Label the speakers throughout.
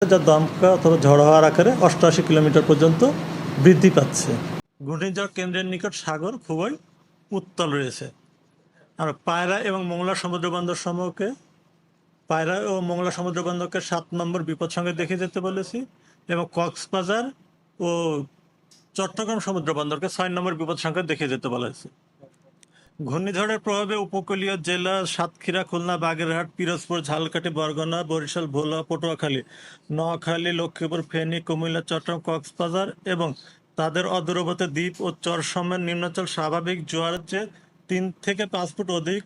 Speaker 1: যা দমকা অথবা ঝড় হওয়ার আকারে 88 কিলোমিটার পর্যন্ত বৃদ্ধি পাচ্ছে। ঘূর্ণিঝড় কেন্দ্রের নিকট সাগর খুবই উত্তাল রয়েছে। আর পায়রা এবং মোংলা সমুদ্রবন্দর সমূহকে পায়রা ও মোংলা সমুদ্রবন্দরকে 7 নম্বর বিপদ সংকেত দেখে যেতে বলেছি এবং কক্সবাজার ও চট্টগ্রাম সমুদ্রবন্দরকে 6 নম্বর বিপদ সংকেত দেখে যেতে বলা হয়েছে। ঘূর্ণিঝড়ের প্রভাবে উপকূলীয় জেলা সাতক্ষীরা, খুলনা, বাগেরহাট, পিরোজপুর, ঝালকাঠি, বরগুনা, বরিশাল, ভোলা, পটুয়াখালী, নোয়াখালী, লক্ষ্মীপুর, ফেনী, কুমিল্লা, চট্টগ্রাম, কক্সবাজার এবং তাদের অদূরবর্তী দ্বীপ ও চরসমেত নিম্নাঞ্চল স্বাভাবিক জোয়ারের চেয়ে 3 থেকে 5 ফুট অধিক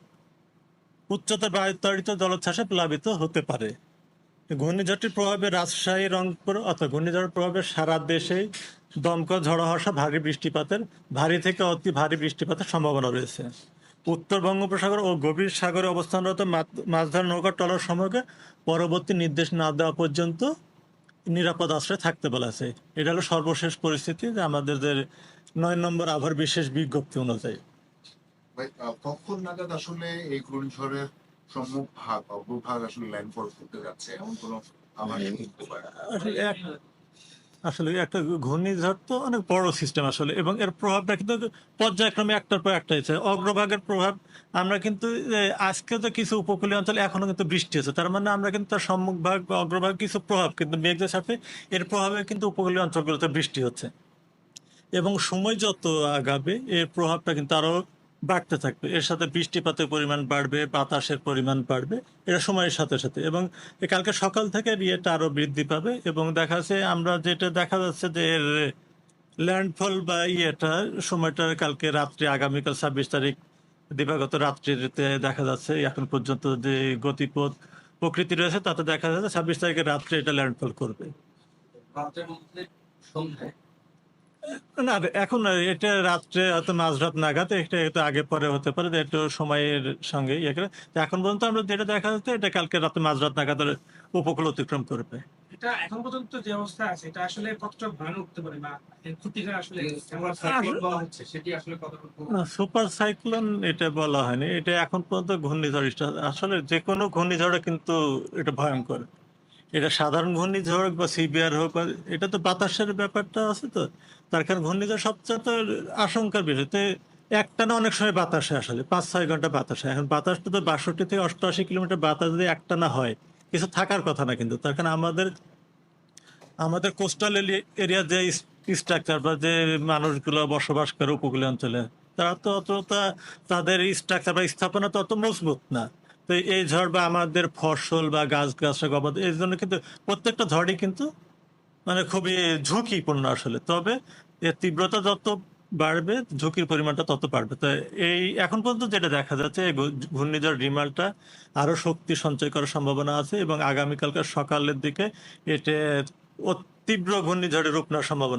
Speaker 1: উচ্চতার বায়ুতাড়িত জলোচ্ছ্বাসে প্লাবিত হতে পারে। ঘূর্ণিঝড়টির প্রভাবে রাজশাহী, রংপুর অর্থাৎ ঘূর্ণিঝড়ের প্রভাবে সারা দেশেই দমকা ঝড়ো হওয়া ভারী থেকে অতি ভারী বৃষ্টিপাতের সম্ভাবনা রয়েছে। উত্তর বঙ্গোপসাগর ও গভীর সাগরে অবস্থানরত মাছধরা নৌকা ট্রলার সমূহকে পরবর্তী নির্দেশ না দেওয়া পর্যন্ত নিরাপদ আশ্রয়ে থাকতে বলা আছে। এটা হলো সর্বশেষ পরিস্থিতি যে আমাদের যে 9 নম্বর আবহাওয়ার বিশেষ বিজ্ঞপ্তি অনুযায়ী।
Speaker 2: কখন নাগাদ আসলে এই ঘূর্ণিঝড়ের সম্মুখ ভাগ অগ্রভাগ আসলে ল্যান্ডফল করতে যাচ্ছে এমন কোনো আভাস দিতে পারে?
Speaker 1: আসলে আসলে একটা ঘূর্ণিঝড় তো অনেক বড় সিস্টেম আসলে, এবং এর প্রভাবটা কিন্তু পর্যায়ক্রমে একটার পর একটা হচ্ছে। অগ্রভাগের প্রভাব আমরা কিন্তু আজকে তো কিছু উপকূলীয় অঞ্চলে এখনো কিন্তু বৃষ্টি হচ্ছে, তার মানে আমরা কিন্তু তার সম্মুখ ভাগ বা অগ্রভাগ কিছু প্রভাব কিন্তু মেঘের সাথে এর প্রভাবে কিন্তু উপকূলীয় অঞ্চলগুলোতে বৃষ্টি হচ্ছে, এবং সময় যত আগাবে এর প্রভাবটা কিন্তু আরো বাড়তে থাকবে। এর সাথে বৃষ্টিপাতের পরিমাণ বাড়বে, বাতাসের পরিমাণ বাড়বে, এটা সময়ের সাথে সাথে। এবং কালকে সকাল থেকে ইয়েটা আরো বৃদ্ধি পাবে, এবং দেখা যাচ্ছে আমরা যেটা দেখা যাচ্ছে যে এর ল্যান্ডফল বা ইয়েটা সময়টা কালকে রাত্রে, আগামীকাল 26 তারিখ দিবাগত রাত্রিতে দেখা যাচ্ছে এখন পর্যন্ত যে গতিপথ প্রকৃতি রয়েছে তাতে দেখা যাচ্ছে 26 তারিখের রাত্রে এটা ল্যান্ডফল করবে।
Speaker 3: রাতের মধ্যে সন্ধ্যায়
Speaker 1: না, এখন এটা রাত্রে হয়তো মাঝরাত নাগাদ, এটা একটু আগে পরে হতে পারে, যে একটু সময়ের সঙ্গে ইয়ে করে। তো এখন পর্যন্ত আমরা যেটা দেখা যাচ্ছে এটা কালকে রাতে মাঝরাত নাগাদ উপকূল অতিক্রম করবে।
Speaker 4: এটা এখন পর্যন্ত যে অবস্থা আছে এটা আসলে কতটা ভয়ানক হতে পারে বা এর ক্ষতিটা আসলে
Speaker 3: সাইক্লোন বলা হচ্ছে সেটি আসলে কতটুকু?
Speaker 1: সুপার সাইক্লোন এটা বলা হয়নি, এটা এখন পর্যন্ত ঘূর্ণিঝড় আসলে যে কোনো ঘূর্ণিঝড়ে কিন্তু এটা ভয়ঙ্কর। এটা সাধারণ ঘূর্ণিঝড় হোক বা সিভিয়ার হোক, বা এটা তো বাতাসের ব্যাপারটা আছে, তো তার কারণ ঘূর্ণিঝড় সবচেয়ে তো আশঙ্কার বিষয়। তো একটানা অনেক সময় বাতাসে আসলে 5-6 ঘন্টা বাতাসে, এখন বাতাসটা তো 62 থেকে 88 কিলোমিটার বাতাস যদি একটানা হয় কিছু থাকার কথা না, কিন্তু তার কারণ আমাদের আমাদের কোস্টাল এরিয়া যে স্ট্রাকচার বা যে মানুষগুলো বসবাস করে উপকূলীয় অঞ্চলে, তারা তো অতটা তাদের স্ট্রাকচার বা স্থাপনা তো অত মজবুত না। তো এই ঝড় বা আমাদের ফসল বা গাছ গাছরা গবাদ এই জন্য কিন্তু প্রত্যেকটা ঝড়ই কিন্তু মানে খুবই ঝুঁকিপূর্ণ আসলে। তবে এর তীব্রতা যত বাড়বে ঝুঁকির পরিমাণটা তত বাড়বে। তো এই এখন পর্যন্ত যেটা দেখা যাচ্ছে এই ঘূর্ণিঝড় রিমালটা আরো শক্তি সঞ্চয় করার সম্ভাবনা আছে, এবং আগামীকালকার সকালের দিকে এটা তীব্র ঘূর্ণিঝড়ের রূপ নেওয়ার সম্ভাবনা